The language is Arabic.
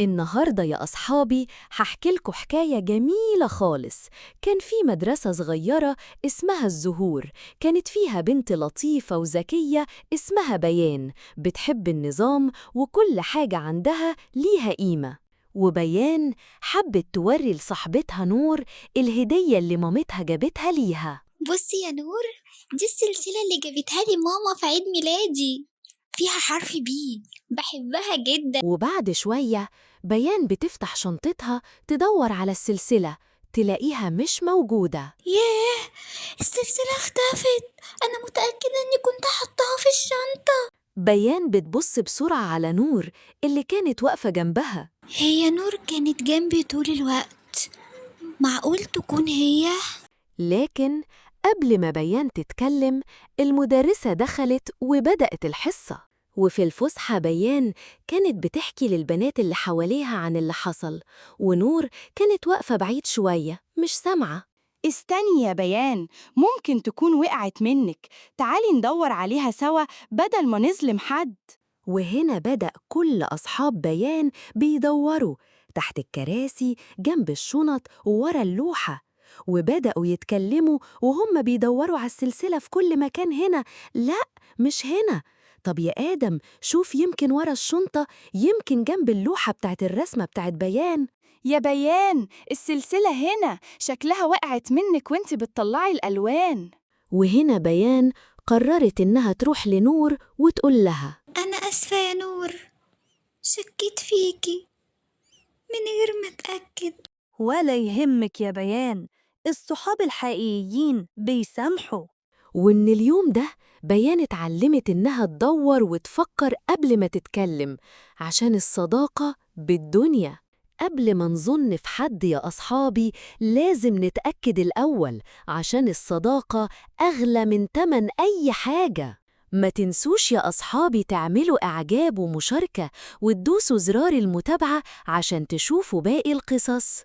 النهاردة يا أصحابي هحكيلكوا حكاية جميلة خالص. كان في مدرسة صغيرة اسمها الزهور، كانت فيها بنت لطيفة وذكية اسمها بيان، بتحب النظام وكل حاجة عندها ليها قيمة. وبيان حبت توري لصاحبتها نور الهدية اللي مامتها جابتها ليها. بصي يا نور، دي السلسلة اللي جابتها لي ماما في عيد ميلادي، فيها حرف بي، بحبها جدا. وبعد شوية بيان بتفتح شنطتها تدور على السلسلة، تلاقيها مش موجودة. ياه، السلسلة اختفت. أنا متأكدة إني كنت حطها في الشنطة. بيان بتبص بسرعة على نور اللي كانت واقفة جنبها. هي نور كانت جنبي طول الوقت، معقول تكون هي؟ لكن قبل ما بيان تتكلم المدرسة دخلت وبدأت الحصة. وفي الفسحة بيان كانت بتحكي للبنات اللي حواليها عن اللي حصل، ونور كانت واقفة بعيد شوية مش سامعة. استني يا بيان، ممكن تكون وقعت منك. تعالي ندور عليها سوا بدل ما نظلم حد. وهنا بدأ كل أصحاب بيان بيدوروا تحت الكراسي، جنب الشنط، وورا اللوحة، وبدأوا يتكلموا وهم بيدوروا على السلسلة في كل مكان. هنا، لا، مش هنا. طب يا آدم، شوف، يمكن ورا الشنطة، يمكن جنب اللوحة بتاعت الرسمة بتاعت بيان. يا بيان، السلسلة هنا، شكلها وقعت منك وانت بتطلعي الألوان. وهنا بيان قررت إنها تروح لنور وتقول لها: أنا آسفة يا نور، شكيت فيكي من غير ما أتأكد. ولا يهمك يا بيان، الصحاب الحقيقيين بيسامحوا. وإن اليوم ده بيان اتعلمت إنها تدور وتفكر قبل ما تتكلم، عشان الصداقة بالدنيا. قبل ما نظن في حد يا أصحابي لازم نتأكد الأول، عشان الصداقة أغلى من تمن أي حاجة. ما تنسوش يا أصحابي تعملوا إعجاب ومشاركة وتدوسوا زرار المتابعة عشان تشوفوا باقي القصص.